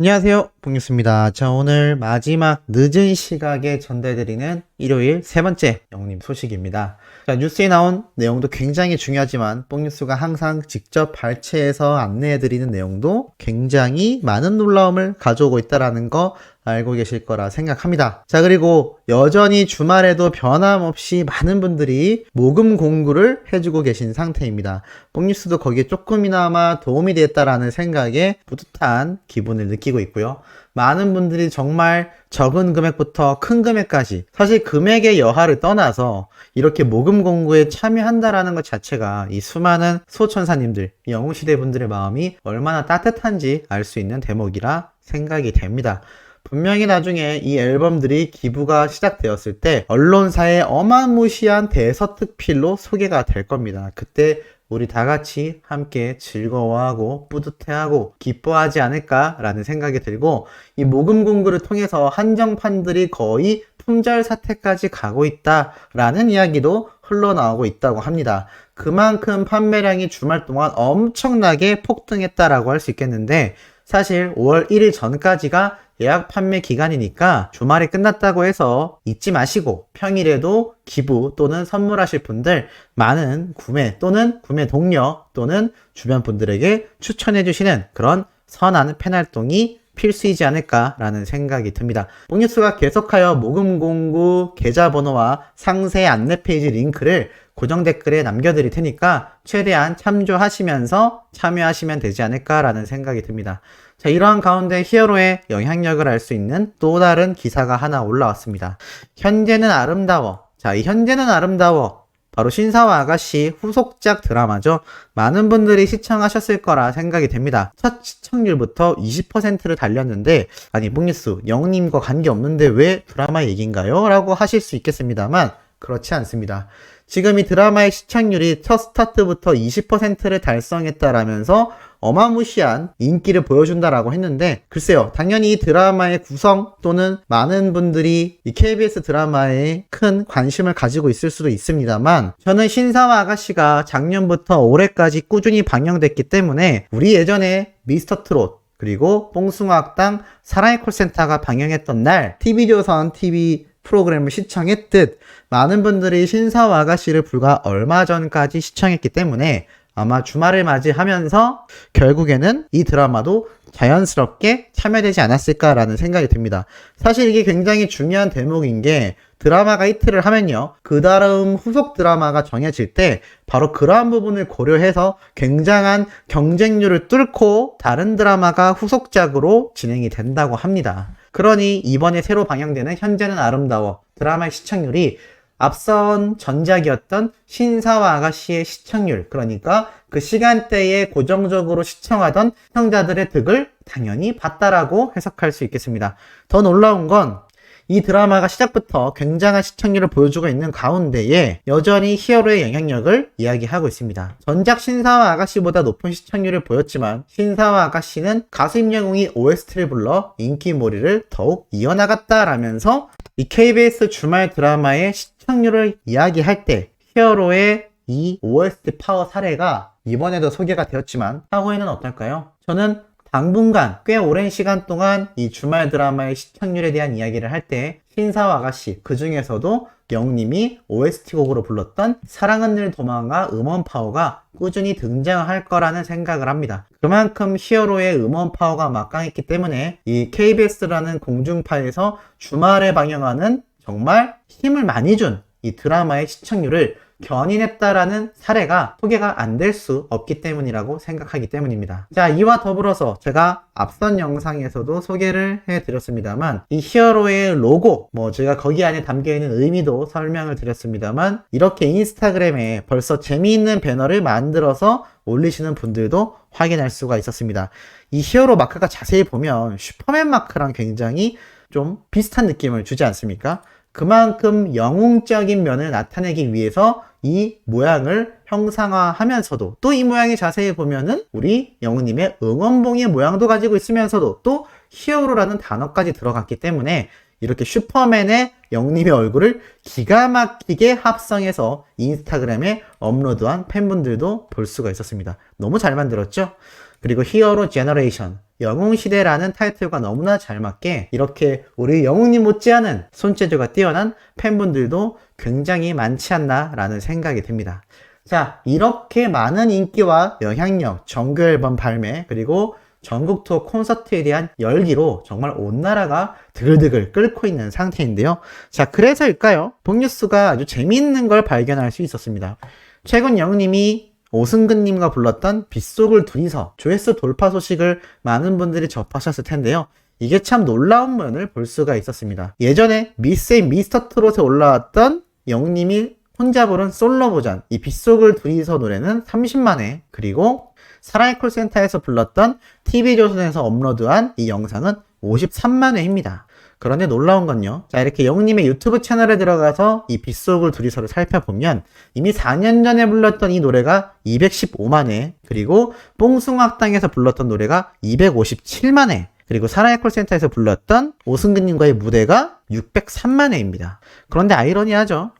안녕하세요, 봉유스입니다. 자, 오늘 마지막 늦은 시각에 전달드리는 일요일 세 번째 영님 소식입니다. 자, 뉴스에 나온 내용도 굉장히 중요하지만 뽕뉴스가 항상 직접 발췌해서 안내해드리는 내용도 굉장히 많은 놀라움을 가져오고 있다는 거 알고 계실 거라 생각합니다. 자, 그리고 여전히 주말에도 변함없이 많은 분들이 모금 공구를 해주고 계신 상태입니다. 뽕뉴스도 거기에 조금이나마 도움이 됐다라는 생각에 뿌듯한 기분을 느끼고 있고요. 많은 분들이 정말 적은 금액부터 큰 금액까지, 사실 금액의 여하를 떠나서 이렇게 모금 공구에 참여한다라는 것 자체가 이 수많은 소천사님들, 영웅시대 분들의 마음이 얼마나 따뜻한지 알 수 있는 대목이라 생각이 됩니다. 분명히 나중에 이 앨범들이 기부가 시작되었을 때 언론사의 어마무시한 대서특필로 소개가 될 겁니다. 그때 우리 다 같이 함께 즐거워하고 뿌듯해하고 기뻐하지 않을까라는 생각이 들고, 이 모금 공구를 통해서 한정판들이 거의 품절 사태까지 가고 있다라는 이야기도 흘러나오고 있다고 합니다. 그만큼 판매량이 주말 동안 엄청나게 폭등했다라고 할 수 있겠는데, 사실 5월 1일 전까지가 예약 판매 기간이니까 주말에 끝났다고 해서 잊지 마시고 평일에도 기부 또는 선물하실 분들 많은 구매 또는 구매 동료 또는 주변 분들에게 추천해 주시는 그런 선한 팬활동이 필수이지 않을까라는 생각이 듭니다. 뽕뉴스가 계속하여 모금공구 계좌번호와 상세 안내 페이지 링크를 고정 댓글에 남겨드릴 테니까 최대한 참조하시면서 참여하시면 되지 않을까라는 생각이 듭니다. 자, 이러한 가운데 히어로의 영향력을 알 수 있는 또 다른 기사가 하나 올라왔습니다. 현재는 아름다워. 자, 이 현재는 아름다워, 바로 신사와 아가씨 후속작 드라마죠. 많은 분들이 시청하셨을 거라 생각이 됩니다. 첫 시청률부터 20%를 달렸는데, 아니 뽕뉴스 영님과 관계없는데 왜 드라마 얘기인가요? 라고 하실 수 있겠습니다만 그렇지 않습니다. 지금 이 드라마의 시청률이 첫 스타트부터 20%를 달성했다라면서 어마무시한 인기를 보여준다라고 했는데, 글쎄요, 당연히 이 드라마의 구성 또는 많은 분들이 이 KBS 드라마에 큰 관심을 가지고 있을 수도 있습니다만, 저는 신사와 아가씨가 작년부터 올해까지 꾸준히 방영됐기 때문에 우리 예전에 미스터트롯 그리고 뽕숭아학당 사랑의 콜센터가 방영했던 날 TV조선 TV 프로그램을 시청했듯 많은 분들이 신사와 아가씨를 불과 얼마 전까지 시청했기 때문에 아마 주말을 맞이하면서 결국에는 이 드라마도 자연스럽게 참여되지 않았을까라는 생각이 듭니다. 사실 이게 굉장히 중요한 대목인 게, 드라마가 히트를 하면요, 그 다음 후속 드라마가 정해질 때 바로 그러한 부분을 고려해서 굉장한 경쟁률을 뚫고 다른 드라마가 후속작으로 진행이 된다고 합니다. 그러니 이번에 새로 방영되는 현재는 아름다워 드라마의 시청률이 앞선 전작이었던 신사와 아가씨의 시청률, 그러니까 그 시간대에 고정적으로 시청하던 시청자들의 득을 당연히 봤다라고 해석할 수 있겠습니다. 더 놀라운 건 이 드라마가 시작부터 굉장한 시청률을 보여주고 있는 가운데에 여전히 히어로의 영향력을 이야기하고 있습니다. 전작 신사와 아가씨보다 높은 시청률을 보였지만 신사와 아가씨는 가수 임영웅이 OST를 불러 인기몰이를 더욱 이어나갔다라면서 이 KBS 주말 드라마의 시청률을 이야기할 때 히어로의 이 OST 파워 사례가 이번에도 소개가 되었지만 향후에는 어떨까요? 저는 당분간 꽤 오랜 시간 동안 이 주말 드라마의 시청률에 대한 이야기를 할 때 신사와 아가씨, 그 중에서도 영님이 OST 곡으로 불렀던 사랑은 늘 도망가 음원 파워가 꾸준히 등장할 거라는 생각을 합니다. 그만큼 히어로의 음원 파워가 막강했기 때문에 이 KBS라는 공중파에서 주말에 방영하는 정말 힘을 많이 준 이 드라마의 시청률을 견인했다라는 사례가 소개가 안 될 수 없기 때문이라고 생각하기 때문입니다. 자, 이와 더불어서 제가 앞선 영상에서도 소개를 해드렸습니다만, 이 히어로의 로고, 제가 거기 안에 담겨있는 의미도 설명을 드렸습니다만, 이렇게 인스타그램에 벌써 재미있는 배너를 만들어서 올리시는 분들도 확인할 수가 있었습니다. 이 히어로 마크가 자세히 보면 슈퍼맨 마크랑 굉장히 좀 비슷한 느낌을 주지 않습니까? 그만큼 영웅적인 면을 나타내기 위해서 이 모양을 형상화하면서도, 또 이 모양이 자세히 보면은 우리 영웅님의 응원봉의 모양도 가지고 있으면서도 또 히어로라는 단어까지 들어갔기 때문에 이렇게 슈퍼맨의 영웅님의 얼굴을 기가 막히게 합성해서 인스타그램에 업로드한 팬분들도 볼 수가 있었습니다. 너무 잘 만들었죠? 그리고 히어로 제너레이션, 영웅시대라는 타이틀과 너무나 잘 맞게 이렇게 우리 영웅님 못지않은 손재주가 뛰어난 팬분들도 굉장히 많지 않나 라는 생각이 듭니다. 자, 이렇게 많은 인기와 영향력, 정규 앨범 발매, 그리고 전국 투어 콘서트에 대한 열기로 정말 온 나라가 드글드글 끓고 있는 상태인데요. 자, 그래서일까요? 복뉴스가 아주 재미있는 걸 발견할 수 있었습니다. 최근 영웅님이 오승근님과 불렀던 빗속을 둘이서 조회수 돌파 소식을 많은 분들이 접하셨을 텐데요. 이게 참 놀라운 면을 볼 수가 있었습니다. 예전에 미스의 미스터 트롯에 올라왔던 영웅님이 혼자 부른 솔로 버전, 이 빗속을 둘이서 노래는 30만회, 그리고 사랑의 콜센터에서 불렀던 TV조선에서 업로드한 이 영상은 53만회입니다. 그런데 놀라운 건요. 자, 이렇게 영웅님의 유튜브 채널에 들어가서 이 빗속을 둘이서를 살펴보면 이미 4년 전에 불렀던 이 노래가 215만회, 그리고 뽕숭악당에서 불렀던 노래가 257만회, 그리고 사랑의 콜센터에서 불렀던 오승근님과의 무대가 603만회입니다. 그런데 아이러니하죠.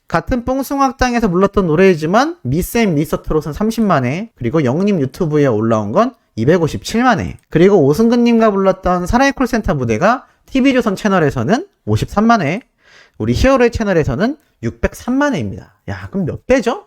같은 뽕숭악당에서 불렀던 노래이지만 미스 앤 미스터 트롯은 30만회, 그리고 영웅님 유튜브에 올라온 건 257만회, 그리고 오승근님과 불렀던 사랑의 콜센터 무대가 TV조선 채널에서는 53만회, 우리 히어로의 채널에서는 603만회입니다. 야, 그럼 몇 배죠?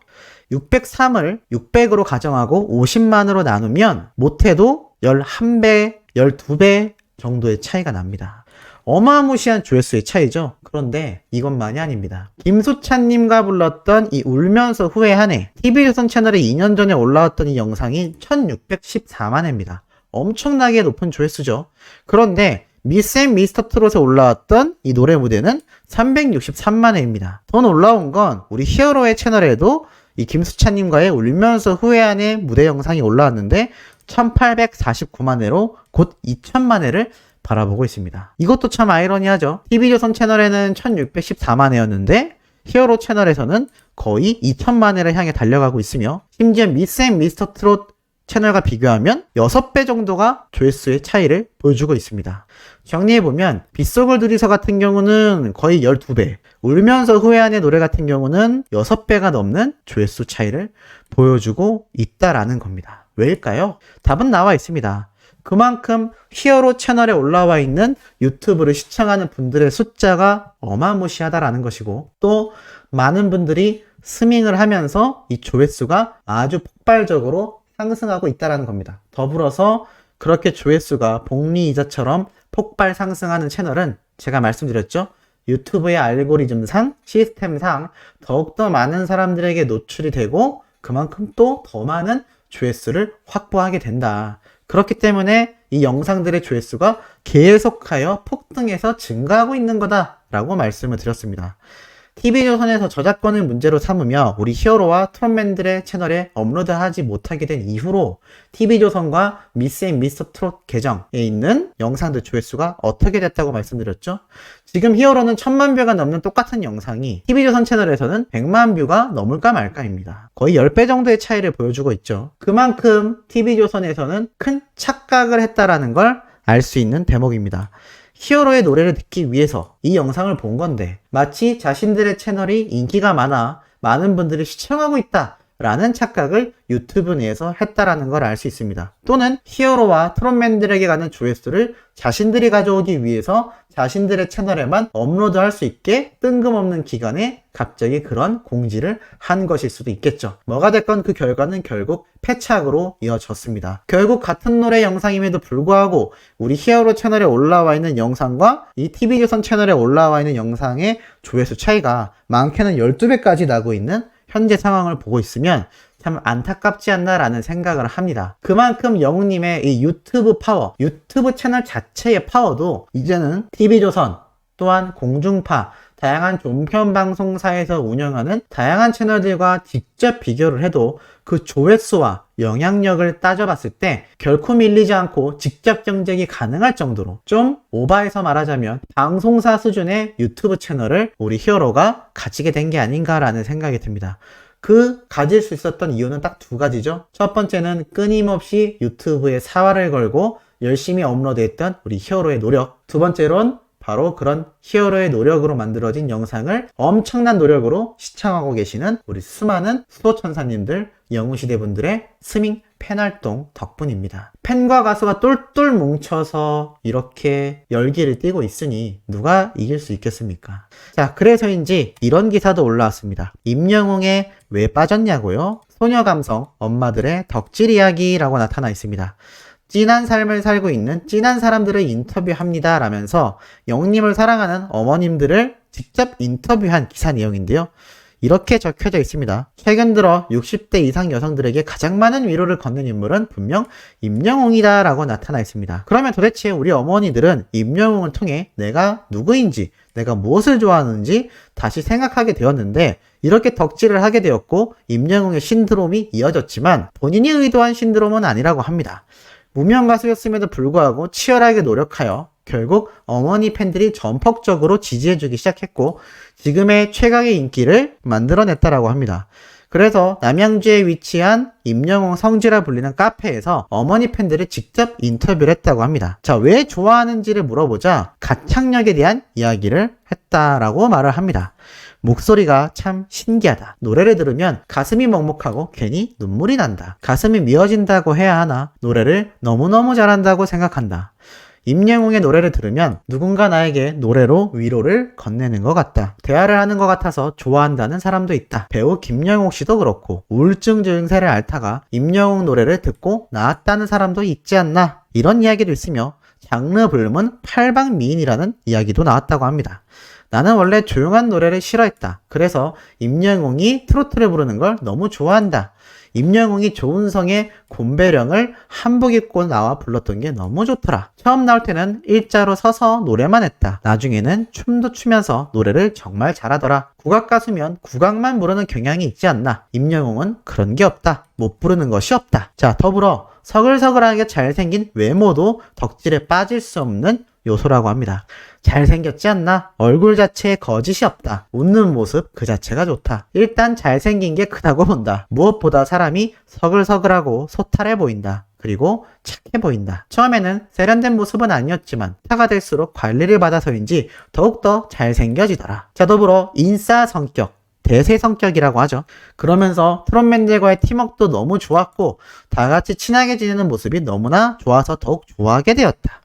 603을 600으로 가정하고 50만으로 나누면 못해도 11배, 12배 정도의 차이가 납니다. 어마무시한 조회수의 차이죠. 그런데 이것만이 아닙니다. 김수찬님과 불렀던 이 울면서 후회하네, TV조선 채널에 2년 전에 올라왔던 이 영상이 1614만회입니다. 엄청나게 높은 조회수죠. 그런데 미스 앤 미스터 트롯에 올라왔던 이 노래 무대는 363만회입니다. 더 놀라운 건 우리 히어로의 채널에도 이 김수찬님과의 울면서 후회하네 무대 영상이 올라왔는데 1849만회로 곧 2000만회를 바라보고 있습니다. 이것도 참 아이러니하죠. TV조선 채널에는 1614만회였는데 히어로 채널에서는 거의 2000만회를 향해 달려가고 있으며, 심지어 미스 앤 미스터 트롯 채널과 비교하면 6배 정도가 조회수의 차이를 보여주고 있습니다. 정리해보면 빗속을 둘이서 같은 경우는 거의 12배, 울면서 후회하는 노래 같은 경우는 6배가 넘는 조회수 차이를 보여주고 있다라는 겁니다. 왜일까요? 답은 나와 있습니다. 그만큼 히어로 채널에 올라와 있는 유튜브를 시청하는 분들의 숫자가 어마무시하다라는 것이고, 또 많은 분들이 스밍을 하면서 이 조회수가 아주 폭발적으로 상승하고 있다는 겁니다. 더불어서 그렇게 조회수가 복리이자처럼 폭발 상승하는 채널은 제가 말씀드렸죠. 유튜브의 알고리즘상, 시스템상 더욱더 많은 사람들에게 노출이 되고 그만큼 또 더 많은 조회수를 확보하게 된다. 그렇기 때문에 이 영상들의 조회수가 계속하여 폭등해서 증가하고 있는 거다라고 말씀을 드렸습니다. TV조선에서 저작권을 문제로 삼으며 우리 히어로와 트롯맨들의 채널에 업로드하지 못하게 된 이후로 TV조선과 미스 앤 미스터 트롯 계정에 있는 영상들 조회수가 어떻게 됐다고 말씀드렸죠? 지금 히어로는 1000만 뷰가 넘는 똑같은 영상이 TV조선 채널에서는 100만 뷰가 넘을까 말까입니다. 거의 10배 정도의 차이를 보여주고 있죠. 그만큼 TV조선에서는 큰 착각을 했다라는 걸 알 수 있는 대목입니다. 히어로의 노래를 듣기 위해서 이 영상을 본 건데 마치 자신들의 채널이 인기가 많아 많은 분들이 시청하고 있다 라는 착각을 유튜브 내에서 했다라는 걸 알 수 있습니다. 또는 히어로와 트롯맨들에게 가는 조회수를 자신들이 가져오기 위해서 자신들의 채널에만 업로드할 수 있게 뜬금없는 기간에 갑자기 그런 공지를 한 것일 수도 있겠죠. 뭐가 됐건 그 결과는 결국 패착으로 이어졌습니다. 결국 같은 노래 영상임에도 불구하고 우리 히어로 채널에 올라와 있는 영상과 이 TV조선 채널에 올라와 있는 영상의 조회수 차이가 많게는 12배까지 나고 있는 현재 상황을 보고 있으면 참 안타깝지 않나라는 생각을 합니다. 그만큼 영웅님의 이 유튜브 파워, 유튜브 채널 자체의 파워도 이제는 TV조선 또한 공중파, 다양한 종편 방송사에서 운영하는 다양한 채널들과 직접 비교를 해도 그 조회수와 영향력을 따져봤을 때 결코 밀리지 않고 직접 경쟁이 가능할 정도로, 좀 오바해서 말하자면 방송사 수준의 유튜브 채널을 우리 히어로가 가지게 된 게 아닌가라는 생각이 듭니다. 그 가질 수 있었던 이유는 딱 두 가지죠. 첫 번째는 끊임없이 유튜브에 사활을 걸고 열심히 업로드했던 우리 히어로의 노력, 두 번째로는 바로 그런 히어로의 노력으로 만들어진 영상을 엄청난 노력으로 시청하고 계시는 우리 수많은 수호천사님들, 영웅시대분들의 스밍 팬활동 덕분입니다. 팬과 가수가 똘똘 뭉쳐서 이렇게 열기를 띠고 있으니 누가 이길 수 있겠습니까? 자, 그래서인지 이런 기사도 올라왔습니다. 임영웅에 왜 빠졌냐고요? 소녀 감성 엄마들의 덕질 이야기라고 나타나 있습니다. 찐한 삶을 살고 있는 찐한 사람들을 인터뷰합니다 라면서 영님을 사랑하는 어머님들을 직접 인터뷰한 기사 내용인데요. 이렇게 적혀져 있습니다. 최근 들어 60대 이상 여성들에게 가장 많은 위로를 건넨 인물은 분명 임영웅이다 라고 나타나 있습니다. 그러면 도대체 우리 어머니들은 임영웅을 통해 내가 누구인지, 내가 무엇을 좋아하는지 다시 생각하게 되었는데, 이렇게 덕질을 하게 되었고 임영웅의 신드롬이 이어졌지만 본인이 의도한 신드롬은 아니라고 합니다. 무명 가수였음에도 불구하고 치열하게 노력하여 결국 어머니 팬들이 전폭적으로 지지해주기 시작했고 지금의 최강의 인기를 만들어냈다라고 합니다. 그래서 남양주에 위치한 임영웅 성지라 불리는 카페에서 어머니 팬들을 직접 인터뷰를 했다고 합니다. 자, 왜 좋아하는지를 물어보자 가창력에 대한 이야기를 했다라고 말을 합니다. 목소리가 참 신기하다. 노래를 들으면 가슴이 먹먹하고 괜히 눈물이 난다. 가슴이 미어진다고 해야 하나? 노래를 너무너무 잘한다고 생각한다. 임영웅의 노래를 들으면 누군가 나에게 노래로 위로를 건네는 것 같다. 대화를 하는 것 같아서 좋아한다는 사람도 있다. 배우 김영옥 씨도 그렇고 우울증 증세를 앓다가 임영웅 노래를 듣고 나았다는 사람도 있지 않나. 이런 이야기도 있으며 장르 불문 팔방미인이라는 이야기도 나왔다고 합니다. 나는 원래 조용한 노래를 싫어했다. 그래서 임영웅이 트로트를 부르는 걸 너무 좋아한다. 임영웅이 조은성의 곰배령을 한복 입고 나와 불렀던 게 너무 좋더라. 처음 나올 때는 일자로 서서 노래만 했다. 나중에는 춤도 추면서 노래를 정말 잘하더라. 국악 가수면 국악만 부르는 경향이 있지 않나. 임영웅은 그런 게 없다. 못 부르는 것이 없다. 자, 더불어 서글서글하게 잘생긴 외모도 덕질에 빠질 수 없는 요소라고 합니다. 잘생겼지 않나? 얼굴 자체에 거짓이 없다. 웃는 모습 그 자체가 좋다. 일단 잘생긴 게 크다고 본다. 무엇보다 사람이 서글서글하고 소탈해 보인다. 그리고 착해 보인다. 처음에는 세련된 모습은 아니었지만 차가 될수록 관리를 받아서인지 더욱더 잘생겨지더라. 자, 더불어 인싸 성격, 대세 성격이라고 하죠. 그러면서 트롯맨들과의 팀워크도 너무 좋았고 다 같이 친하게 지내는 모습이 너무나 좋아서 더욱 좋아하게 되었다.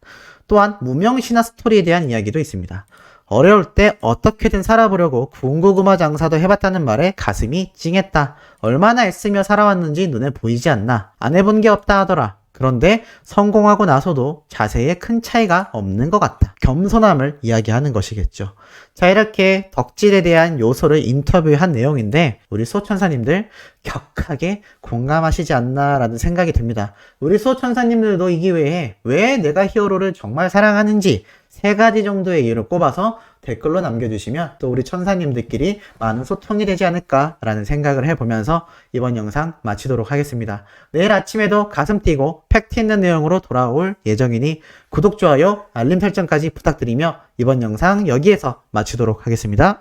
또한 무명신화 스토리에 대한 이야기도 있습니다. 어려울 때 어떻게든 살아보려고 군고구마 장사도 해봤다는 말에 가슴이 찡했다. 얼마나 애쓰며 살아왔는지 눈에 보이지 않나. 안 해본 게 없다 하더라. 그런데 성공하고 나서도 자세에 큰 차이가 없는 것 같다. 겸손함을 이야기하는 것이겠죠. 자, 이렇게 덕질에 대한 요소를 인터뷰한 내용인데 우리 수호천사님들 격하게 공감하시지 않나라는 생각이 듭니다. 우리 수호천사님들도 이 기회에 왜 내가 히어로를 정말 사랑하는지 3가지 정도의 이유를 꼽아서 댓글로 남겨주시면 또 우리 천사님들끼리 많은 소통이 되지 않을까라는 생각을 해보면서 이번 영상 마치도록 하겠습니다. 내일 아침에도 가슴 뛰고 팩트 있는 내용으로 돌아올 예정이니 구독, 좋아요, 알림 설정까지 부탁드리며 이번 영상 여기에서 마치도록 하겠습니다.